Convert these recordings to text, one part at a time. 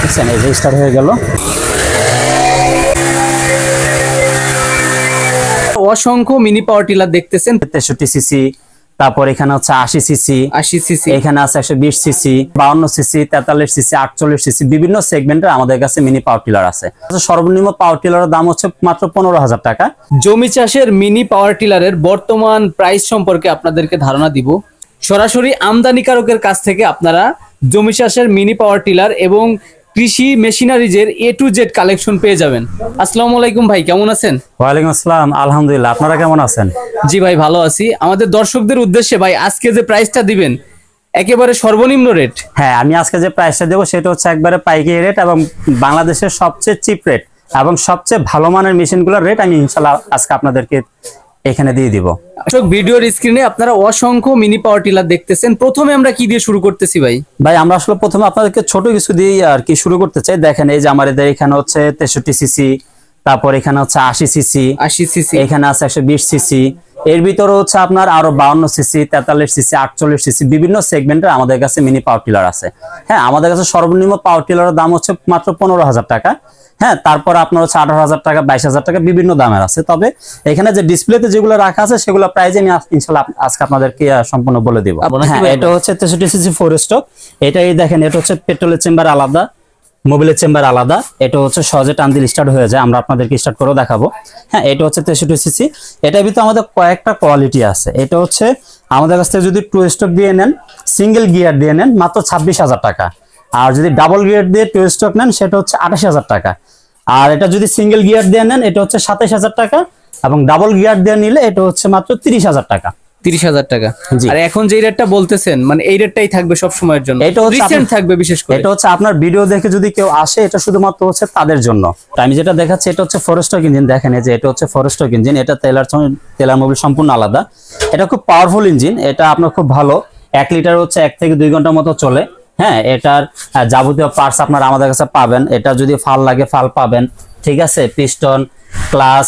দেখছেন এই যে স্টার্ট হয়ে গেল। অসংখ্য মিনি পাওয়ার টিলার দেখতেছেন 63 সিসি, তারপর এখানে হচ্ছে 80 সিসি, 80 সিসি, এখানে আছে 120 সিসি, 52 সিসি, 43 সিসি, 48 সিসি, বিভিন্ন সেগমেন্টের আমাদের কাছে মিনি পাওয়ার টিলার আছে। সর্বনিম্ন পাওয়ার টিলারের দাম হচ্ছে মাত্র 15,000 টাকা। জমি চাষের মিনি পাওয়ার টিলারের বর্তমান প্রাইস সম্পর্কে আপনাদেরকে ধারণা দিব। সরাসরি আমদানিকারকের কাছ থেকে আপনারা জমি চাষের মিনি পাওয়ার টিলার এবং কৃষি মেশিনারিজের A to Z কালেকশন পেয়ে যাবেন। আসসালামু আলাইকুম ভাই, কেমন আছেন? ওয়ালাইকুম আসসালাম, আলহামদুলিল্লাহ। আপনারা কেমন আছেন? জি ভাই, ভালো আছি। আমাদের দর্শকদের উদ্দেশ্যে ভাই আজকে যে প্রাইসটা দিবেন একেবারে সর্বনিম্ন রেট। হ্যাঁ, আমি আজকে যে প্রাইসটা দেবো সেটা হচ্ছে একবারে পাইকারি রেট এবং বাংলাদেশের সবচেয়ে চিপ রেট এবং সবচেয়ে ভালো মানের মেশিনগুলোর রেট আমি ইনশাআল্লাহ আজকে আপনাদেরকে এখানে দিয়ে দিব। দর্শক, ভিডিওর স্ক্রিনে আপনারা অসংখ্য মিনি পাওয়ার টিলার দেখতেছেন। প্রথমে আমরা কি দিয়ে শুরু করতেছি ভাই? ভাই আমরা আসলে প্রথমে আপনাদেরকে ছোট কিছু দিয়ে আর কি শুরু করতে চাই। দেখেন এই যে আমাদের এখানে হচ্ছে 63 সিসি, তারপর এখানে হচ্ছে 80 সিসি, 80 সিসি, এখানে আছে 120 সিসি, এর ভিতরে হচ্ছে আপনার আরো 52 সিসি, 43 সিসি, 48 সিসি, বিভিন্ন সেগমেন্টের আমাদের কাছে মিনি পাওয়ার টিলার আছে। হ্যাঁ, আমাদের কাছে সর্বনিম্ন পাওয়ার টিলারের দাম হচ্ছে মাত্র 15,000 টাকা। হ্যাঁ, তারপর আপনার হচ্ছে 18,000 টাকা, 22,000 টাকা, বিভিন্ন দামের আছে। তবে এখানে যে ডিসপ্লেতে যেগুলো রাখা আছে সেগুলো প্রাইস আমি ইনশাআল্লাহ আজকে আপনাদেরকে সম্পূর্ণ বলে দেব। হ্যাঁ, এটা হচ্ছে 63 সিসি 4 স্ট্রোক। এটাই দেখেন, এটা হচ্ছে পেট্রোলের চেম্বার আলাদা, মোবিলের চেম্বার আলাদা। এটা হচ্ছে সহজে টান দিলে স্টার্ট হয়ে যায়, আমরা আপনাদেরকে স্টার্ট করে দেখাবো। হ্যাঁ, এটা হচ্ছে 63 সিসি। এটার ভিতরে আমাদের কয়েকটা কোয়ালিটি আছে। এটা হচ্ছে আমাদের কাছ থেকে যদি 2 স্ট্রোক দিয়ে নেন, সিঙ্গেল গিয়ার দিয়ে নেন মাত্র 26,000 টাকা। আর যদি ডাবল গিয়ার দিয়ে 2 স্ট্রোক নেন সেটা হচ্ছে 28,000 টাকা। আর এটা যদি সিঙ্গেল গিয়ার দিয়ে নেন এটা হচ্ছে 27,000 টাকা এবং ডাবল গিয়ার দিয়ে নিলে এটা হচ্ছে মাত্র 30,000 টাকা। 30,000 টাকা। আর এখন যে রেটটা বলতেছেন মানে এই রেটটাই থাকবে সব সময়ের জন্য? এটা হচ্ছে রিসেন্ট থাকবে বিশেষ করে। এটা হচ্ছে আপনার ভিডিও দেখে যদি কেউ আসে এটা শুধুমাত্র হচ্ছে তাদের জন্য। আমি যেটা দেখাচ্ছি এটা হচ্ছে 4 স্ট্রোক ইঞ্জিন। দেখেন এই যে এটা হচ্ছে 4 স্ট্রোক ইঞ্জিন। এটা তেলার মোবিল সম্পূর্ণ আলাদা। এটা খুব পাওয়ারফুল ইঞ্জিন। এটা আপনার খুব ভালো, 1 লিটার হচ্ছে 1 থেকে 2 ঘন্টার মতো চলে। হ্যাঁ, এটার যাবতীয় পার্টস আপনারা আমাদের কাছে পাবেন। এটা যদি ফাল লাগে ফাল পাবেন, ঠিক আছে, পিস্টন, ক্লাস,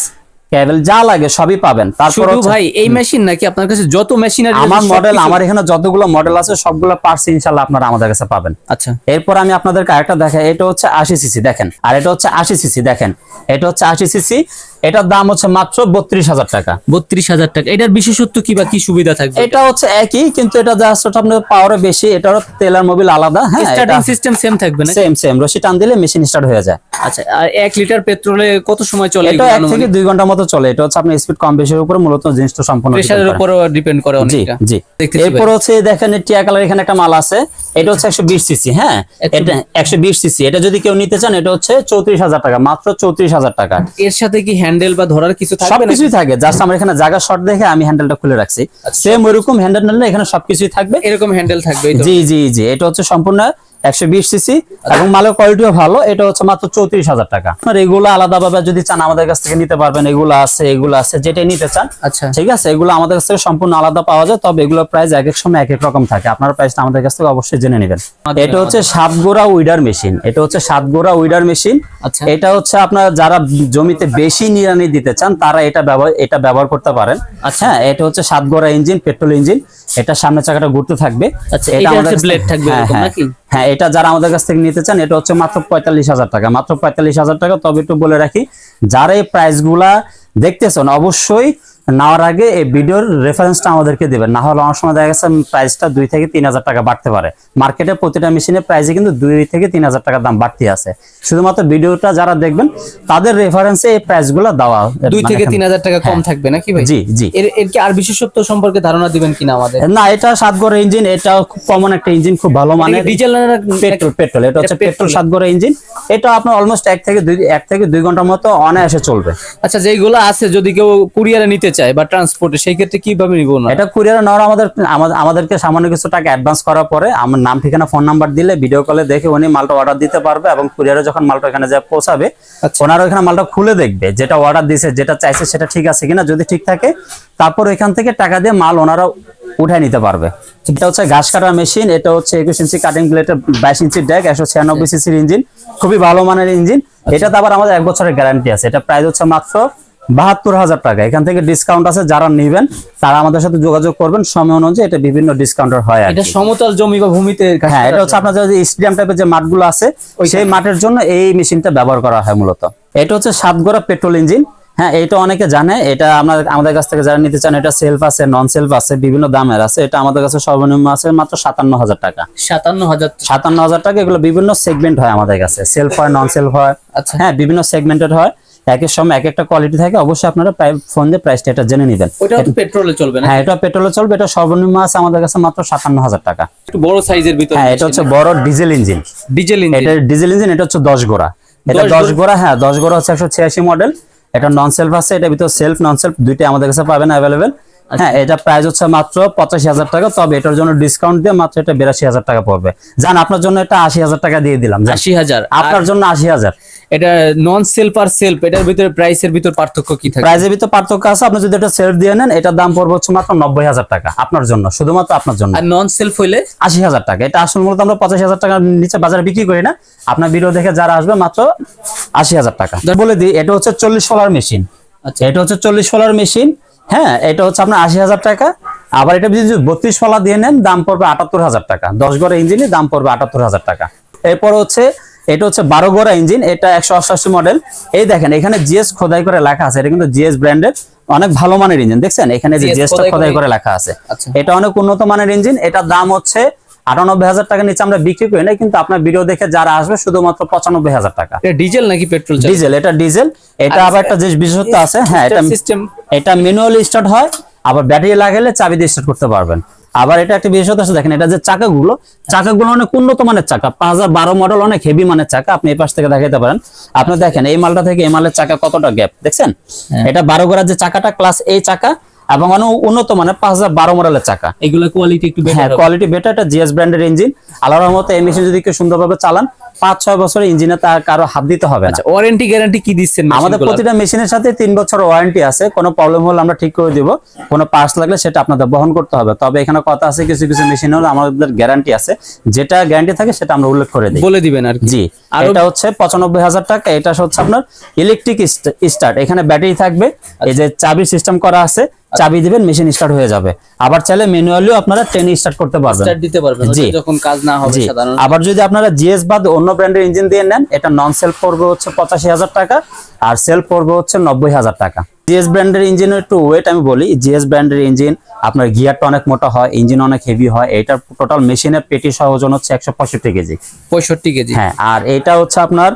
কেবল যা লাগে সবই পাবেন। তারপর ভাই এই মেশিন নাকি আপনার কাছে যত মেশিনারি আমার মডেল, আমার এখানে যতগুলো মডেল আছে সবগুলো পার্টস ইনশাআল্লাহ আপনারা আমাদের কাছে পাবেন। আচ্ছা, এরপর আমি আপনাদেরকে আরেকটা দেখাই। এটা হচ্ছে 80 সিসি দেখেন, আর এটা হচ্ছে 80 সিসি দেখেন। এটা হচ্ছে 80 সিসি, এটার দাম হচ্ছে মাত্র 32,000 টাকা। 32,000 টাকা। এটার বিশেষত্ব কি বা কি সুবিধা থাকবে? এটা হচ্ছে একই, কিন্তু এটা জাস্ট আপনার পাওয়ারে বেশি। এটার তেলার মোবিল আলাদা। হ্যাঁ, স্টার্টিং সিস্টেম সেম থাকবে না? সেম রশি টান দিলে মেশিন স্টার্ট হয়ে যায়। আচ্ছা, আর 1 লিটার পেট্রোলে কত সময় চলে? এটা 1 থেকে 2 ঘন্টার মতো চলে। এটা হচ্ছে আপনার স্পিড কম বেশির উপর মূলত জিনিসটা সম্পূর্ণ প্রেসারের উপরও ডিপেন্ড করে অনেকটা। জি। এরপর হচ্ছে দেখেন টিয়া কালার এখানে একটা মাল আছে। এটা হচ্ছে 120 সিসি। হ্যাঁ, এটা 120 সিসি। এটা যদি কেউ নিতে চান এটা হচ্ছে 34,000 টাকা, মাত্র 34,000 টাকা। এর সাথে কি হ্যান্ডেল বা ধরার কিছু থাকবে? সবকিছুই থাকে, জাস্ট আমরা এখানে জায়গা শর্ট দেখে আমি হ্যান্ডেলটা খুলে রাখছি। সেম ওইরকম হ্যান্ডেল নিলে এখানে সবকিছুই থাকবে। এরকম হ্যান্ডেল থাকবে? জি। এটা হচ্ছে সম্পূর্ণ 120 সিসি এবং মালের কোয়ালিটিও ভালো। এটা হচ্ছে মাত্র 34,000 টাকা। আপনার এগুলো আলাদাভাবে যদি চান আমাদের কাছ থেকে নিতে পারবেন। এগুলো আছে যেটাই নিতে চান। আচ্ছা, ঠিক আছে, এগুলো আমাদের কাছ থেকে সম্পূর্ণ আলাদা পাওয়া যায়। তবে এগুলোর প্রাইস এক এক সময় এক এক রকম থাকে। আপনার প্রাইসটা আমাদের কাছ থেকে অবশ্যই জেনে নেবেন। এটা হচ্ছে 7 গোড়া উইডার মেশিন। এটা হচ্ছে 7 গোড়া উইডার মেশিন। আচ্ছা, এটা হচ্ছে আপনার যারা জমিতে বেশি নিড়ানি দিতে চান তারা এটা ব্যবহার করতে পারেন। আচ্ছা, এটা হচ্ছে 7 গোড়া ইঞ্জিন, পেট্রোল ইঞ্জিন। এটা সামনের চাকাটা ঘুরতে থাকবে। আচ্ছা, এটা আমাদের ব্লেড থাকবে এরকম নাকি? হ্যাঁ, এটা যারা আমাদের কাছ থেকে নিতে চান এটা হচ্ছে মাত্র 45,000 টাকা, মাত্র 45,000 টাকা। তবে একটু বলে রাখি, যারা এই প্রাইস গুলা দেখতেছেন অবশ্যই নেওয়ার আগে এই ভিডিওর রেফারেন্সটা আমাদেরকে দিবেন। না হলে অনেক সময় দেখা গেছে প্রাইসটা 2 থেকে 3,000 টাকা বাড়তে পারে। মার্কেটে প্রতিটা মেশিনের প্রাইসে কিন্তু 2 থেকে 3,000 টাকা দাম বাড়তি আছে। শুধুমাত্র ভিডিওটা যারা দেখবেন তাদের রেফারেন্সে এই প্রাইসগুলো দেওয়া 2 থেকে 3,000 টাকা কম থাকবে নাকি ভাই? জি। এর কি আর বিশেষত্ব সম্পর্কে ধারণা দিবেন কিনা আমাদের? না, এটা 7 গোড়া ইঞ্জিন। এটা খুব কমন একটা ইঞ্জিন, খুব ভালো মানের। ডিজেল না পেট্রোল? এটা হচ্ছে পেট্রোল 7 গোড়া ইঞ্জিন। এটা আপনার অলমোস্ট 1 থেকে 2 ঘন্টার মতো অনায়াসে চলবে। আচ্ছা, যেগুলো আছে যদি কেউ কুরিয়ারে নিতে চায় বা ট্রান্সপোর্টে, সেই ক্ষেত্রে কিভাবে নিব? না, এটা কুরিয়ারে নেওয়ার আমাদেরকে সামান্য কিছু টাকা অ্যাডভান্স করার পরে আমার নাম, ঠিকানা, ফোন নাম্বার দিলে ভিডিও কলে দেখে উনি মালটা অর্ডার দিতে পারবে এবং কুরিয়ারে যখন মালটা এখানে যা পৌঁছাবে ওনারা ওখানে মালটা খুলে দেখবে, যেটা অর্ডার দিয়েছে, যেটা চাইছে সেটা ঠিক আছে কিনা। যদি ঠিক থাকে তারপর এখান থেকে টাকা দিয়ে মাল ওনারা উঠায় নিতে পারবে। এটা হচ্ছে ঘাস কাটার মেশিন। এটা হচ্ছে 21 ইঞ্চি কাটিং প্লেটের 22 ইঞ্চি ডেক, 196 সিসির ইঞ্জিন, খুবই ভালো মানের ইঞ্জিন। এটাতে আবার আমাদের 1 বছরের গ্যারান্টি আছে। এটা প্রাইস হচ্ছে মাত্র 72,000 টাকা। এখান থেকে ডিসকাউন্ট আছে, যারা নেবেন তারা আমাদের সাথে যোগাযোগ করবেন, সময় অনুযায়ী এটা বিভিন্ন ডিসকাউন্টের হয় আর এটা কি। সমতল জমি বা ভূমিতে কাজ হ্যাঁ, করা এটা হচ্ছে যায়। আপনাদের যে স্টেডিয়াম টাইপের যে মাঠগুলো আছে সেই মাঠের জন্য এই মেশিনটা ব্যবহার করা হয় মূলত। এটা হচ্ছে 7 গোড়া পেট্রোল ইঞ্জিন। হ্যাঁ, এটা অনেকে জানে, এটা আমাদের কাছ থেকে যারা নিতে চান, এটা সেলফ আছে, নন সেলফ আছে, বিভিন্ন দামের আছে। এটা আমাদের কাছে সর্বনিম্ন আছে মাত্র 57,000 টাকা। 57,000। 57,000 টাকা। এগুলো বিভিন্ন সেগমেন্ট হয় আমাদের কাছে, সেলফ হয়, নন সেলফ হয়। আচ্ছা। হ্যাঁ, বিভিন্ন সেগমেন্টের হয়, একের সময় এক একটা কোয়ালিটি থাকে। অবশ্যই আপনারা ফোন দিয়ে প্রাইসটা এটা জেনে নেবেন। ওটা তো পেট্রোলে চলবে না? হ্যাঁ, এটা পেট্রোলে চলবে। এটা সর্বনিম্ন আছে আমাদের কাছে মাত্র 57,000 টাকা। একটু বড় সাইজের ভিতরে। হ্যাঁ, এটা হচ্ছে বড় ডিজেল ইঞ্জিন। Diesel engine. এটা ডিজেল ইঞ্জিন, এটা হচ্ছে 10 গোড়া। এটা 10 গোড়া। হ্যাঁ, 10 গোড়া হচ্ছে 186 মডেল। এটা নন সেলফ আছে, এটা ভিতর সেলফ নন সেলফ দুইটাই আমাদের কাছে পাবেন अवेलेबल। হ্যাঁ, এটা প্রাইস হচ্ছে মাত্র 85,000 টাকা। তবে এটার জন্য ডিসকাউন্ট দিয়ে মাত্র এটা 82,000 টাকা পড়বে। জান, আপনার জন্য এটা 80,000 টাকা দিয়ে দিলাম। 80,000। আপনার জন্য 80,000। এটা নন সেলফ আর সেলফ, এটার ভিতরে প্রাইসের ভিতর পার্থক্য কি থাকে? প্রাইসের ভিতর পার্থক্য আছে। আপনি যদি এটা সেলফ দিয়ে নেন, এটার দাম পড়বে হচ্ছে মাত্র 90,000 টাকা আপনার জন্য, শুধুমাত্র আপনার জন্য। আর নন সেলফ হইলে 80,000 টাকা। এটা আসলে মূলত আমরা 85,000 টাকার নিচে বাজারে বিক্রি করি না। আপনার ভিডিও দেখে যারা আসবে মাত্র 80,000 টাকা। বলে দিই, এটা হচ্ছে 40 ফলার মেশিন। আচ্ছা। এটা হচ্ছে 40 ফলার মেশিন। হ্যাঁ, এটা হচ্ছে আপনার 80,000 টাকা। আবার এটা যদি 32 ফলা দিয়ে নেন, দাম পড়বে 78,000 টাকা। 10 গোড়া ইঞ্জিনের দাম পড়বে 78,000 টাকা। এরপর হচ্ছে এটা হচ্ছে 12 গোড়া ইঞ্জিন। এটা 188 মডেল। এই দেখেন, এখানে জিএস খোদাই করে লেখা আছে। এটা কিন্তু জিএস ব্র্যান্ডের অনেক ভালো মানের ইঞ্জিন। দেখছেন এখানে যে জিএসটা খোদাই করে লেখা আছে। আচ্ছা। এটা অনেক উন্নত মানের ইঞ্জিন। এটার দাম হচ্ছে 98,000 টাকার নিচে আমরা বিক্রি করি না, কিন্তু আপনার ভিডিও দেখে যারা আসবে শুধুমাত্র 95,000 টাকা। এটা ডিজেল নাকি পেট্রোল? ডিজেল। এটা ডিজেল। এটা আবার একটা যে বিশেষত্ব আছে, হ্যাঁ, এটা ম্যানুয়ালি স্টার্ট হয়। আবার ব্যাটারি লাগালে চাবি দিয়ে স্টার্ট করতে পারবেন। আবার এটা একটা বিশেষত্ব আছে, দেখেন এটা যে চাকাগুলো অনেক উন্নত মানের চাকা। 5012 মডেল, অনেক হেভি মানের চাকা। আপনি এই পাশ থেকে দেখাতে পারেন। আপনি দেখেন এই মালটা থেকে এই মালের চাকা কতটা গ্যাপ দেখছেন। এটা 12 গোড়ার যে চাকাটা ক্লাস এই চাকা এবং অনেক উন্নত মানের 5012 মডেলের চাকা। এগুলো কোয়ালিটি একটু বেটার। হ্যাঁ, কোয়ালিটি বেটার। এটা জিএস ব্র্যান্ডের ইঞ্জিন। আল্লাহর রহমতে এই মেশিন যদি কেউ সুন্দরভাবে চালান, 5-6 বছর ইঞ্জিনে তার কারো হাত দিতে হবে না। আচ্ছা, ওয়ারেন্টি গ্যারান্টি কি দিচ্ছেন? আমাদের প্রতিটা মেশিনের সাথে 3 বছর ওয়ারেন্টি আছে। কোনো প্রবলেম হলে আমরা ঠিক করে দিব। কোনো পার্টস লাগলে সেটা আপনাদের বহন করতে হবে। তবে এখানে কথা আছে, কিছু কিছু মেশিন হলে আমাদের গ্যারান্টি আছে। যেটা গ্যারান্টি থাকে সেটা আমরা উল্লেখ করে দিই, বলে দিবেন আর কি। জি। এটা হচ্ছে 95,000 টাকা। এটা হচ্ছে আপনার ইলেকট্রিক স্টার্ট। এখানে ব্যাটারি থাকবে। এই যে চাবি সিস্টেম করা আছে, চাবি দিবেন মেশিন স্টার্ট হয়ে যাবে। আবার চাইলে ম্যানুয়ালিও আপনারা ট্রেনে স্টার্ট করতে পারবেন, স্টার্ট দিতে পারবেন জি, যখন কাজ না হবে সাধারণত। আবার যদি আপনারা জিএস বাদ অন্য ব্র্যান্ডের ইঞ্জিন দিয়ে নেন, এটা নন সেলফ পড়বে হচ্ছে 85,000 টাকা আর সেলফ পড়বে হচ্ছে 90,000 টাকা। জিএস ব্র্যান্ডের ইঞ্জিনের একটু ওয়েট আমি বলি। জিএস ব্র্যান্ডের ইঞ্জিন আপনার গিয়ারটা অনেক মোটা হয়, ইঞ্জিন অনেক হেভি হয়। এটার টোটাল মেশিনের পেটি সহ ওজন হচ্ছে 165 কেজি। 65 কেজি। হ্যাঁ, আর এটা হচ্ছে আপনার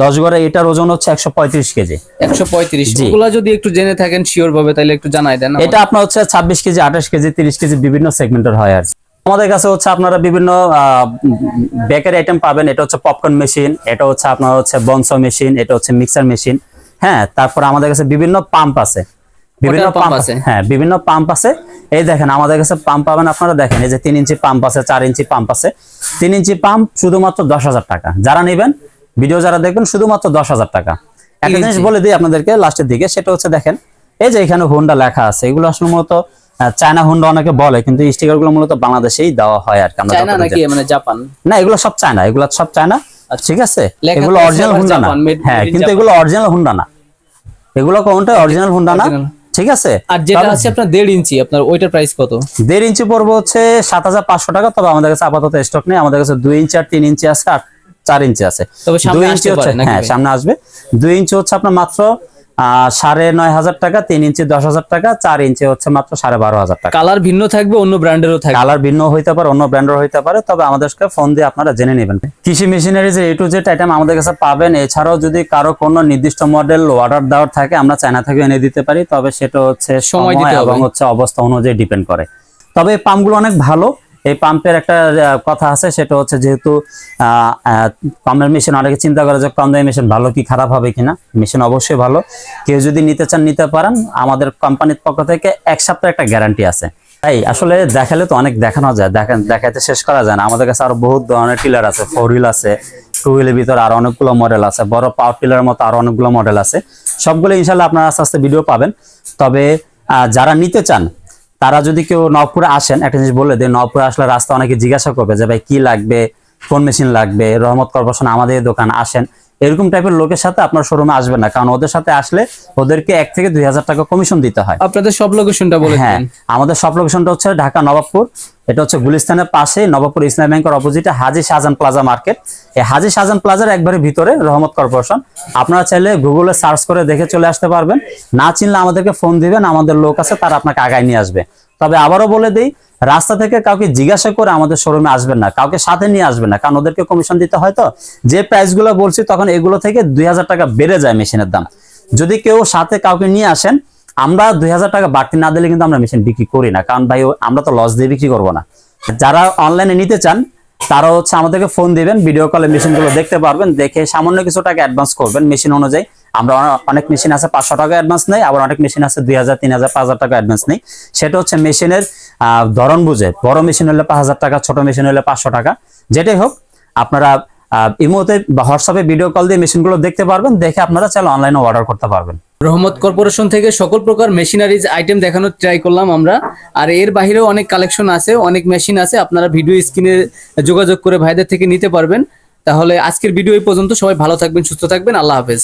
10 গোড়া, এটার ওজন হচ্ছে 135 কেজি। 135। এগুলা যদি একটু জেনে থাকেন শিওর ভাবে, তাহলে একটু জানাই দেন। এটা আপনার হচ্ছে 26 কেজি, 28 কেজি, 30 কেজি বিভিন্ন সেগমেন্টের হয় আর কি। আমাদের কাছে হচ্ছে আপনারা বিভিন্ন বেকারি আইটেম পাবেন। এটা হচ্ছে পপকর্ন মেশিন, এটা হচ্ছে আপনার হচ্ছে বনসো মেশিন, এটা হচ্ছে মিক্সার মেশিন। হ্যাঁ, তারপর আমাদের কাছে বিভিন্ন পাম্প আছে, বিভিন্ন পাম্প আছে। হ্যাঁ, বিভিন্ন পাম্প আছে। এই দেখেন আমাদের কাছে পাম্প পাবেন আপনারা। দেখেন এই যে 3 ইঞ্চি পাম্প আছে, 4 ইঞ্চি পাম্প আছে। 3 ইঞ্চি পাম্প শুধুমাত্র 10,000 টাকা। যারা নেবেন, ভিডিও যারা দেখবেন, শুধুমাত্র 10,000 টাকা। একটা জিনিস বলে দিই আপনাদেরকে লাস্টের দিকে, সেটা হচ্ছে দেখেন এই যে এখানে হোন্ডা লেখা আছে। এগুলো আসলে মূলত চায়না হোন্ডা অনেকে বলে, কিন্তু স্টিকার গুলো মূলত বাংলাদেশেই দেওয়া হয় আর কি। আমরা চায়না নাকি মানে জাপান? না, এগুলো সব চায়না, এগুলো সব চায়না, ঠিক আছে। এগুলো অরিজিনাল হোন্ডা না। হ্যাঁ, কিন্তু এগুলো অরিজিনাল হোন্ডা না। এগুলো কোনটা অরিজিনাল হোন্ডা না, ঠিক আছে। আর যেটা আছে আপনার 1.5 ইঞ্চি, আপনার ওইটার প্রাইস কত? 1.5 ইঞ্চি পড়বে হচ্ছে 7,500 টাকা। তবে আমাদের কাছে আপাতত স্টক নেই। আমাদের কাছে 2 ইঞ্চি আর 3 ইঞ্চি আছে আর 4 ইঞ্চি আছে। তবে 2 ইঞ্চি হচ্ছে, হ্যাঁ, সামনে আসবে। 2 ইঞ্চি হচ্ছে আপনার মাত্র 9,500 টাকা, 3 ইঞ্চি 10,000 টাকা, 4 ইঞ্চি হচ্ছে মাত্র 12,500 টাকা। কালার ভিন্ন থাকবে, অন্য ব্র্যান্ডেরও থাকবে। কালার ভিন্ন হইতে পারে, অন্য ব্র্যান্ডের হইতে পারে। তবে আমাদেরকে ফোন দিয়ে আপনারা জেনে নেবেন। কৃষি মেশিনারি যে A to Z আইটেম আমাদের কাছে পাবেন। এছাড়াও যদি কারো কোনো নির্দিষ্ট মডেল অর্ডার দেওয়ার থাকে, আমরা চায়না থেকে এনে দিতে পারি। তবে সেটা হচ্ছে সময় এবং হচ্ছে অবস্থা অনুযায়ী ডিপেন্ড করে। তবে এই পাম্পগুলো অনেক ভালো। এই পাম্পের একটা কথা আছে, সেটা হচ্ছে যেহেতু পাম্পের মেশিন অনেকে চিন্তা করে যে কম দামি মেশিন ভালো কি খারাপ হবে কিনা। মেশিন অবশ্যই ভালো। কেউ যদি নিতে চান নিতে পারেন। আমাদের কোম্পানির পক্ষ থেকে 1 সপ্তাহ একটা গ্যারান্টি আছে। তাই আসলে দেখালে তো অনেক দেখানো যায়, দেখাইতে শেষ করা যায় না। আমাদের কাছে আরো বহুত ধরনের টিলার আছে। 4 হুইল আছে, 2 হুইলের ভিতরে আরো অনেকগুলো মডেল আছে। বড় পাওয়ার টিলারের মতো আরো অনেকগুলো মডেল আছে। সবগুলো ইনশাল্লাহ আপনারা আস্তে আস্তে ভিডিও পাবেন। তবে যারা নিতে চান তারা যদি কেউ নবপুরে আসেন, একটা জিনিস বলে দেয়, নবপুরে আসলে রাস্তা অনেকে জিজ্ঞাসা করবে যে ভাই কি লাগবে, কোন মেশিন লাগবে। রহমত কর্পোরেশন আমাদের দোকান আসেন, এরকম টাইপের লোকের সাথে আপনার শোরুমে আসবেন না, কারণ ওদের সাথে আসলে ওদেরকে 1 থেকে 2,000 টাকা কমিশন দিতে হয়। আপনাদের সব লোকেশনটা বলে হ্যাঁ, দিন। আমাদের সব লোকেশনটা হচ্ছে ঢাকা নবাবপুর, এটা হচ্ছে গুলিস্তানের পাশে নবাবপুর ইসলামী ব্যাংকের অপোজিটে হাজী শাহজাহান প্লাজা মার্কেট। এই হাজী শাহজাহান প্লাজার একবারে ভিতরে রহমত কর্পোরেশন। আপনারা চাইলে গুগলে সার্চ করে দেখে চলে আসতে পারবেন, না চিনলে আমাদেরকে ফোন দিবেন, আমাদের লোক আছে তারা আপনাকে আগায় নিয়ে আসবে। তবে আবারও বলে দেই, রাস্তা থেকে কাউকে জিজ্ঞাসা করে আমাদের শোরুমে আসবেন না, কাউকে সাথে নিয়ে আসবেন না, কারণ ওদেরকে কমিশন দিতে হয়। তো যে প্রাইসগুলো বলছি তখন এগুলো থেকে 2,000 টাকা বেড়ে যায় মেশিনের দাম। যদি কেউ সাথে কাউকে নিয়ে আসেন, আমরা 2,000 টাকা বাড়তি না দিলে কিন্তু আমরা মেশিন বিক্রি করি না, কারণ ভাই আমরা তো লস দিয়ে বিক্রি করবো না। যারা অনলাইনে নিতে চান তারা হচ্ছে আমাদেরকে ফোন দিবেন, ভিডিও কলে মেশিনগুলো দেখতে পারবেন, দেখে সামান্য কিছু টাকা অ্যাডভান্স করবেন মেশিন অনুযায়ী। আমরা অনেক মেশিন আছে 500 টাকা অ্যাডভান্স নেই, আবার অনেক মেশিন আছে 2,000, 3,000, 5,000 টাকা অ্যাডভান্স নেই। সেটা হচ্ছে মেশিনের ধরন বুঝে, বড় মেশিন হলে 5,000 টাকা, ছোট মেশিন হলে 500 টাকা। যেটাই হোক, আপনারা ইমোতে বা হোয়াটসঅ্যাপে ভিডিও কল দিয়ে মেশিনগুলো দেখতে পারবেন, দেখে আপনারা চাইলে অনলাইনে অর্ডার করতে পারবেন। রহমত কর্পোরেশন থেকে সকল প্রকার মেশিনারিজ আইটেম দেখানোর ট্রাই করলাম আমরা। আর এর বাইরেও অনেক কালেকশন আছে, অনেক মেশিন আছে, আপনারা ভিডিও স্ক্রিনে যোগাযোগ করে ভাইদের থেকে নিতে পারবেন। তাহলে আজকের ভিডিও এই পর্যন্ত। সবাই ভালো থাকবেন, সুস্থ থাকবেন, আল্লাহ হাফেজ।